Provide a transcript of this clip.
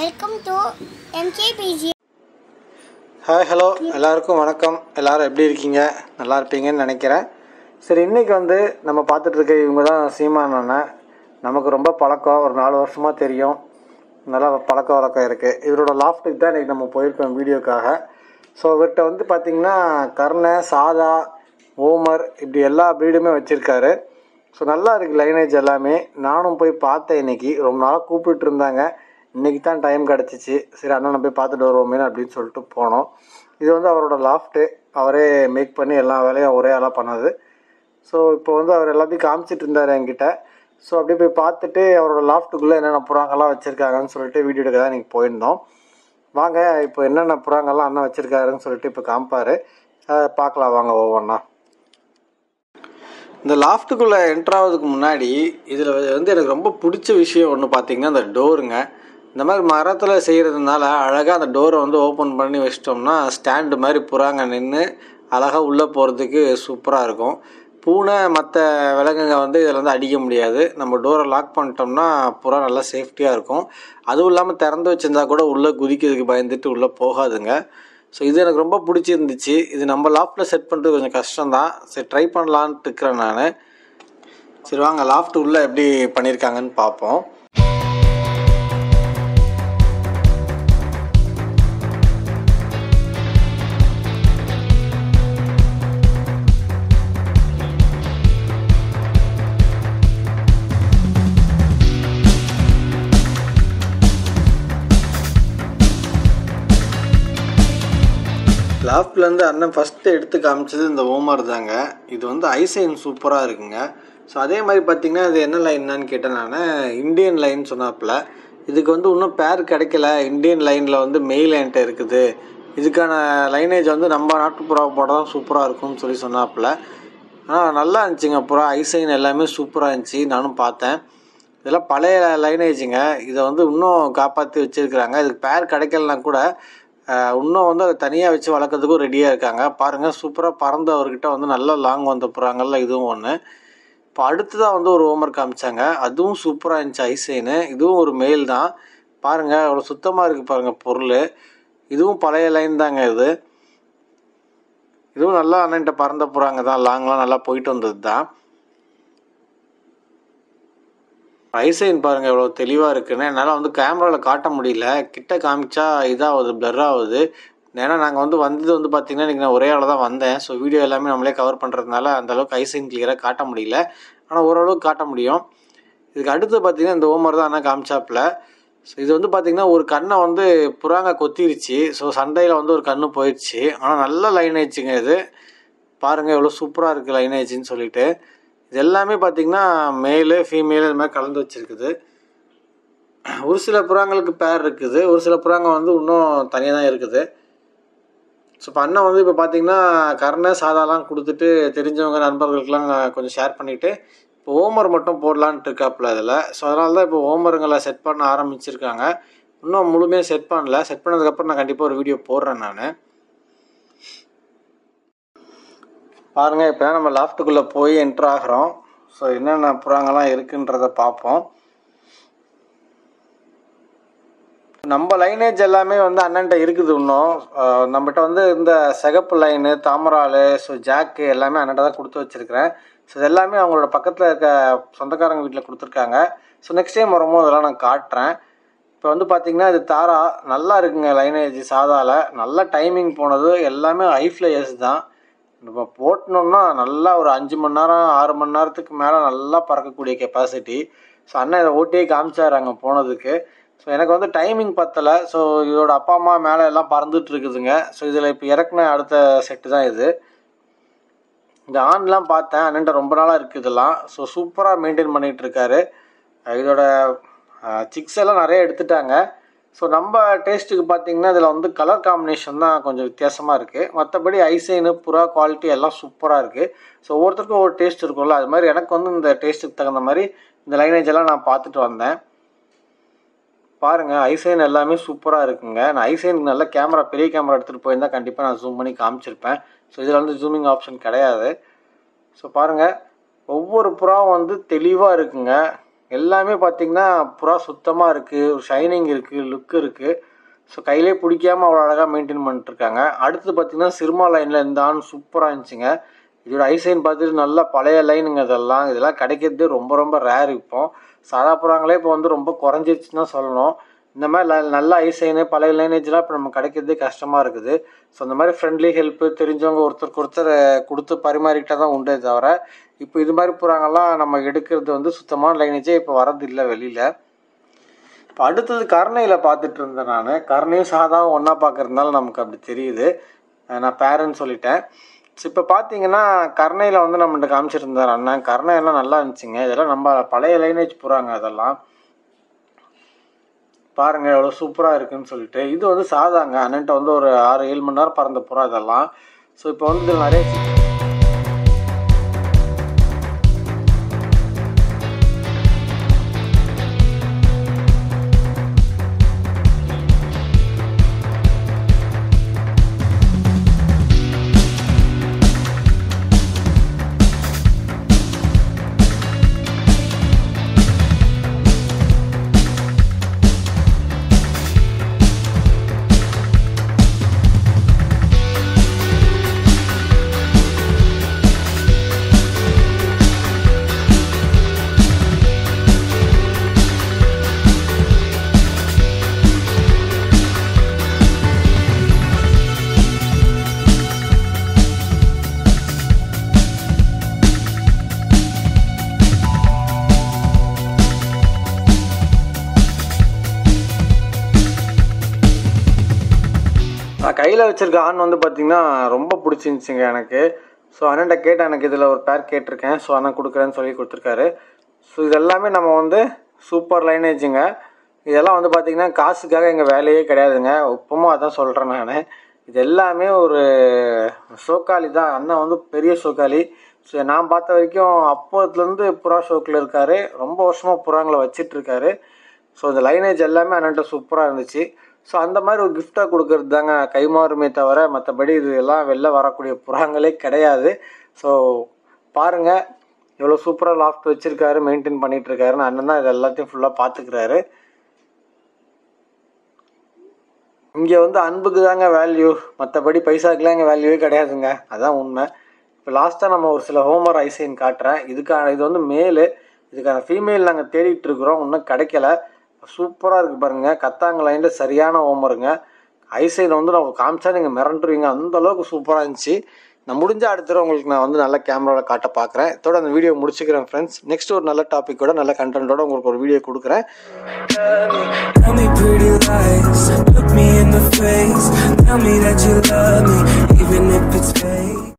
Welcome to MKBG. Hi hello எல்லாருக்கும் வணக்கம். எல்லோரும் எப்படி இருக்கீங்க? நல்லா இருப்பீங்கன்னு நினைக்கிறேன். சரி, இன்றைக்கி நம்ம பார்த்துட்ருக்க இவங்க தான் சீமான் அண்ணன். நமக்கு ரொம்ப பழக்கம், ஒரு 4 வருஷமாக தெரியும். நல்லா பழக்க வழக்கம் இருக்குது. இவரோட லாஃப்ட்டுக்கு தான் இன்றைக்கி நம்ம போயிருக்கோம் வீடியோக்காக. ஸோ இவர்கிட்ட பார்த்திங்கன்னா கர்ணை, சாதா, ஓமர் இப்படி எல்லா ப்ரீடுமே வச்சுருக்காரு. ஸோ நல்லா இருக்குது லைனேஜ் எல்லாமே. நானும் போய் பார்த்தேன். இன்றைக்கி ரொம்ப நாளாக கூப்பிட்டு இருந்தாங்க. இன்றைக்கி தான் டைம் கிடச்சிச்சு. சரி அண்ணனை போய் பார்த்துட்டு வருவோமே அப்படின்னு சொல்லிட்டு போனோம். இது அவரோட லாஃப்ட்டு. அவரே மேக் பண்ணி எல்லா வேலையும் ஒரே ஆளாக பண்ணது. ஸோ இப்போ அவர் எல்லாத்தையும் காமிச்சிட்டு இருந்தார் என்கிட்ட. ஸோ அப்படியே போய் பார்த்துட்டு அவரோட லாஃப்ட்டுக்குள்ளே என்னென்ன புறாங்கள்லாம் வச்சுருக்காங்கன்னு சொல்லிட்டு வீடியோ எடுக்க தான் இன்றைக்கி போயிருந்தோம். வாங்க இப்போ என்னென்ன புறாங்கள்லாம் அண்ணன் வச்சுருக்காருன்னு சொல்லிட்டு இப்போ காமிப்பார். பார்க்கலாம் வாங்க ஒவ்வொன்றா. இந்த லாஃப்ட்டுக்குள்ளே என்ட்ராவதுக்கு முன்னாடி இதில் எனக்கு ரொம்ப பிடிச்ச விஷயம் ஒன்று பார்த்திங்கன்னா அந்த டோருங்க. இந்த மாதிரி மரத்தில் செய்கிறதுனால அழகாக அந்த டோரை ஓப்பன் பண்ணி வச்சிட்டோம்னா ஸ்டாண்டு மாதிரி புறாங்க நின்று அழகாக உள்ளே போகிறதுக்கு சூப்பராக இருக்கும். பூனை மற்ற விலங்குங்க இதில் அடிக்க முடியாது. நம்ம டோரை லாக் பண்ணிட்டோம்னா புறா நல்லா சேஃப்டியாக இருக்கும். அதுவும் இல்லாமல் திறந்து வச்சுருந்தா கூட உள்ளே குதிக்கிறதுக்கு பயந்துட்டு உள்ளே போகாதுங்க. ஸோ இது எனக்கு ரொம்ப பிடிச்சிருந்துச்சு. இது நம்ம லாஃப்ட்டில் செட் பண்ணுறது கொஞ்சம் கஷ்டம்தான். சரி ட்ரை பண்ணலான்ட்டு இருக்கிறேன் நான். சரி வாங்க லாஃப்ட் உள்ளே எப்படி பண்ணியிருக்காங்கன்னு பார்ப்போம். லாஃப்ட்லேருந்து அண்ணன் ஃபஸ்ட்டு எடுத்து காமிச்சது இந்த ஓமர் தாங்க. இது ஐசைன் சூப்பராக இருக்குங்க. ஸோ அதே மாதிரி பார்த்திங்கன்னா இது என்ன லைன்னான்னு கேட்டேன் நான். இந்தியன் லைன் சொன்னாப்புல. இதுக்கு இன்னும் பேர் கிடைக்கல. இந்தியன் லைனில் மெயில் என்கிட்ட இருக்குது. இதுக்கான லைனேஜ் நம்ம நாட்டு புறா போட தான் சூப்பராக இருக்கும்னு சொன்னாப்புல. ஆனால் நல்லா இருந்துச்சுங்க புறா. ஐசைன் எல்லாமே சூப்பராக இருந்துச்சு. நானும் பார்த்தேன். இதெல்லாம் பழைய லைனேஜுங்க. இதை இன்னும் காப்பாற்றி வச்சுருக்குறாங்க. இதுக்கு பேர் கிடைக்கலனா கூட இன்னும் அதை தனியாக வச்சு வளர்க்குறதுக்கும் ரெடியாக இருக்காங்க. பாருங்கள் சூப்பராக பறந்து அவர்கிட்ட நல்லா லாங் வந்த புறாங்கள்ல இதுவும் ஒன்று. இப்போ அடுத்ததாக ஒரு ஓமர் காமிச்சாங்க. அதுவும் சூப்பராக இருந்துச்சு ஐசைனு. இதுவும் ஒரு மெயில் தான். பாருங்கள் அவ்வளோ சுத்தமாக இருக்குது பாருங்கள் பொருள். இதுவும் பழைய லைன் தாங்க. இதுவும் நல்லா அண்ணன்ட்ட பறந்த புறாங்க தான். லாங்லாம் நல்லா போயிட்டு வந்தது தான். ஐசைன் பாருங்கள் எவ்வளோ தெளிவாக இருக்குன்னு. என்னால் கேமராவில் காட்ட முடியல. கிட்ட காமிச்சா இதாகுது, பிளர் ஆகுது. ஏன்னா நாங்கள் வந்தது பார்த்திங்கன்னா இன்றைக்கி நான் ஒரே ஆள் தான் வந்தேன். ஸோ வீடியோ எல்லாமே நம்மளே கவர் பண்ணுறதுனால அந்தளவுக்கு ஐசைன் கிளியராக காட்ட முடியல. ஆனால் ஓரளவுக்கு காட்ட முடியும். இதுக்கு அடுத்து பார்த்திங்கன்னா இந்த ஓமர் தான் ஆனால் காமிச்சாப்பில். ஸோ இது பார்த்திங்கன்னா ஒரு கண்ணை புறாங்க கொத்திருச்சு. ஸோ சண்டையில் ஒரு கண்ணு போயிடுச்சு. ஆனால் நல்ல லைனேஜுங்க இது. பாருங்கள் எவ்வளோ சூப்பராக இருக்குது லைனேஜின்னு சொல்லிட்டு. இது எல்லாமே பார்த்திங்கன்னா மேலு ஃபீமேலு இது மாதிரி கலந்து வச்சுருக்குது. ஒரு சில புறாங்களுக்கு பேர் இருக்குது. ஒரு சில புறாங்க இன்னும் தனியாக தான் இருக்குது. ஸோ இப்போ அண்ணன் இப்போ பார்த்திங்கன்னா கர்ணை சாதாலாம் கொடுத்துட்டு தெரிஞ்சவங்க நண்பர்களுக்கெல்லாம் கொஞ்சம் ஷேர் பண்ணிவிட்டு இப்போ ஓமர் மட்டும் போடலான்ட்டு இருக்காப்புல அதில். ஸோ அதனால தான் இப்போ ஓமருங்களை செட் பண்ண ஆரம்பிச்சிருக்காங்க. இன்னும் முழுமையாக செட் பண்ணல. செட் பண்ணதுக்கப்புறம் நான் கண்டிப்பாக ஒரு வீடியோ போடுறேன் நான். பாருங்கள் இப்போ நம்ம லாஃப்ட்டுக்குள்ளே போய் என்ட்ரு ஆகிறோம். ஸோ என்னென்ன புறாங்கள்லாம் இருக்குன்றதை பார்ப்போம். நம்ம லைனேஜ் எல்லாமே அண்ணன்ட்ட இருக்குது. இன்னும் நம்மகிட்ட இந்த சிகப்பு லைனு, தாமரால், ஸோ ஜாக்கு எல்லாமே அண்ணன்ட்ட தான் கொடுத்து வச்சுருக்கிறேன். ஸோ இது எல்லாமே அவங்களோட பக்கத்தில் இருக்க சொந்தக்காரங்க வீட்டில் கொடுத்துருக்காங்க. ஸோ நெக்ஸ்ட் டைம் வரும்போது அதெல்லாம் நான் காட்டுறேன். இப்போ பார்த்திங்கன்னா இது தாரா நல்லா இருக்குங்க லைனேஜ். சாதாவில் நல்லா டைமிங் போனது. எல்லாமே ஹை ஃப்ளையர்ஸ் தான். நம்ம போட்டோம்னா நல்லா ஒரு 5 மணி நேரம் 6 மணி நேரத்துக்கு மேலே நல்லா பறக்கக்கூடிய கெப்பாசிட்டி. ஸோ அண்ணன் இதை ஓட்டியே காமிச்சார் அங்கே போனதுக்கு. ஸோ எனக்கு டைமிங் பத்தலை. ஸோ இதோட அப்பா அம்மா மேலே எல்லாம் பறந்துட்டு இருக்குதுங்க. ஸோ இதில் இப்போ இறக்குன அடுத்த செட்டு தான் இது. இந்த ஆண்லாம் பார்த்தேன் அண்ணன்ட்ட ரொம்ப நாளாக இருக்குது இதெல்லாம். ஸோ சூப்பராக மெயின்டைன் பண்ணிகிட்டு இருக்காரு. இதோட சிக்ஸ் எல்லாம் நிறைய எடுத்துட்டாங்க. ஸோ நம்ம டேஸ்ட்டுக்கு பார்த்திங்கன்னா இதில் கலர் காம்பினேஷன் தான் கொஞ்சம் வித்தியாசமாக இருக்குது. மற்றபடி ஐசைனு புறா குவாலிட்டி எல்லாம் சூப்பராக இருக்குது. ஸோ ஒவ்வொருத்தருக்கும் ஒவ்வொரு டேஸ்ட் இருக்கும்ல. அது மாதிரி எனக்கு இந்த டேஸ்ட்டுக்கு தகுந்த மாதிரி இந்த லைனேஜ் எல்லாம் நான் பார்த்துட்டு வந்தேன். பாருங்கள் ஐசைன் எல்லாமே சூப்பராக இருக்குங்க. நான் ஐசைனுக்கு நல்ல கேமரா, பெரிய கேமரா எடுத்துகிட்டு போயிருந்தால் கண்டிப்பாக நான் ஜூம் பண்ணி காமிச்சிருப்பேன். ஸோ இதில் ஜூமிங் ஆப்ஷன் கிடையாது. ஸோ பாருங்கள் ஒவ்வொரு புறாவும் தெளிவாக இருக்குங்க. எல்லாமே பார்த்திங்கன்னா புறா சுத்தமாக இருக்குது, ஷைனிங் இருக்குது, லுக் இருக்குது. ஸோ கையிலே பிடிக்காமல் அவ்வளோ அழகாக மெயின்டைன் பண்ணிட்டுருக்காங்க. அடுத்து பார்த்திங்கன்னா சிர்மா லைனில் இந்த ஆண் சூப்பராக இருந்துச்சுங்க. இதோட ஐசைன் பார்த்துட்டு நல்லா பழைய லைனுங்க. இதெல்லாம் கிடைக்கிறது ரொம்ப ரொம்ப ரேர். இப்போ சாதா புறாங்களே இப்போ வந்து ரொம்ப குறைஞ்சிருச்சுன்னு தான் சொல்லணும். இந்த மாதிரி நல்ல ஐசைனு பழைய லைனேஜ்லாம் இப்போ நம்ம கிடைக்கிறதே கஷ்டமாக இருக்குது. ஸோ இந்த மாதிரி ஃப்ரெண்ட்லி ஹெல்ப்பு தெரிஞ்சவங்க ஒருத்தருக்கு ஒருத்தர் கொடுத்து பரிமாறிக்கிட்டால் தான் உண்டே தவிர இப்போ இது மாதிரி புறாங்கெல்லாம் நம்ம எடுக்கிறது வந்து சுத்தமான லைனேஜே இப்போ வரதில்லை வெளியில். இப்போ அடுத்தது கருணையில் பார்த்துட்டு இருந்தேன் நான். கருணையும் சாதாவும் ஒன்றா பார்க்குறதுனால நமக்கு அப்படி தெரியுது. நான் பேரன்னு சொல்லிட்டேன். ஸோ இப்போ பார்த்தீங்கன்னா கருணையில் வந்து நம்மகிட்ட காமிச்சிருந்தார் அண்ணன். கருணையெல்லாம் நல்லா இருந்துச்சுங்க. இதெல்லாம் நம்ம பழைய லைனேஜ் புறாங்க. அதெல்லாம் பாருங்கள் எவ்வளோ சூப்பராக இருக்குதுன்னு சொல்லிட்டு. இது வந்து சாதாங்க. அண்ணன்ட்ட வந்து ஒரு 6-7 மணி நேரம் பறந்த புறா இதெல்லாம். ஸோ இப்போ வந்து இதில் நிறைய நான் கையில் வச்சுருக்க ஆண் வந்து பார்த்திங்கன்னா ரொம்ப பிடிச்சிருந்துச்சிங்க எனக்கு. ஸோ அண்ணன்ட்ட கேட்டேன், எனக்கு இதில் ஒரு பேர் கேட்டிருக்கேன். ஸோ அண்ணன் கொடுக்குறேன்னு சொல்லி கொடுத்துருக்காரு. ஸோ இதெல்லாமே நம்ம வந்து சூப்பர் லைனேஜுங்க. இதெல்லாம் வந்து பார்த்திங்கன்னா காசுக்காக எங்கள் வேலையே கிடையாதுங்க. இப்பவும் அதான் சொல்கிறேன் நான். இது எல்லாமே ஒரு சோக்காளி தான். அண்ணன் வந்து பெரிய சோக்காளி. ஸோ நான் பார்த்த வரைக்கும் அப்போதுலேருந்து புறா ஷோக்கில் இருக்கார். ரொம்ப வருஷமாக புறாங்களை வச்சிட்ருக்காரு. ஸோ இந்த லைனேஜ் எல்லாமே அண்ணன்ட்ட சூப்பராக இருந்துச்சு. ஸோ அந்த மாதிரி ஒரு கிஃப்டாக கொடுக்கறது தாங்க கைமாறுமே தவிர மற்றபடி இது எல்லாம் வெளில வரக்கூடிய புறாங்களே கிடையாது. ஸோ பாருங்கள் எவ்வளோ சூப்பராக லாஃப்ட் வச்சுருக்காரு, மெயின்டைன் பண்ணிகிட்ருக்காருன்னு. அண்ணன் தான் இது எல்லாத்தையும் ஃபுல்லாக பார்த்துக்கிறாரு. இங்கே வந்து அன்புக்கு தாங்க வேல்யூ, மற்றபடி பைசாக்கெலாம் இங்கே வேல்யூவே கிடையாதுங்க. அதான் உண்மை. இப்போ லாஸ்ட்டாக நம்ம ஒரு சில ஹோமர் ஐசைன் காட்டுறேன். இது வந்து மேலு. இதுக்கான ஃபீமேல் நாங்கள் தேடிட்டுருக்குறோம், இன்னும் கிடைக்கல. சூப்பராக இருக்குது பாருங்கள். கத்தாங்க லைனில் சரியான ஹோமருங்க. ஐசைன் வந்து நான் காமிச்சா நீங்கள் மிரண்டுருவீங்க, அந்தளவுக்கு சூப்பராக இருந்துச்சு. நான் முடிஞ்ச அடுத்த உங்களுக்கு நான் வந்து நல்ல கேமராவில் காட்ட பார்க்குறேன். இதோட அந்த வீடியோ முடிச்சுக்கிறேன் ஃப்ரெண்ட்ஸ். நெக்ஸ்ட் ஒரு நல்ல டாப்பிக்கோட நல்ல கண்டென்ட்டோட உங்களுக்கு ஒரு வீடியோ கொடுக்குறேன். Tell me pretty lies, look me in the face, tell me that you love me even if it's fake.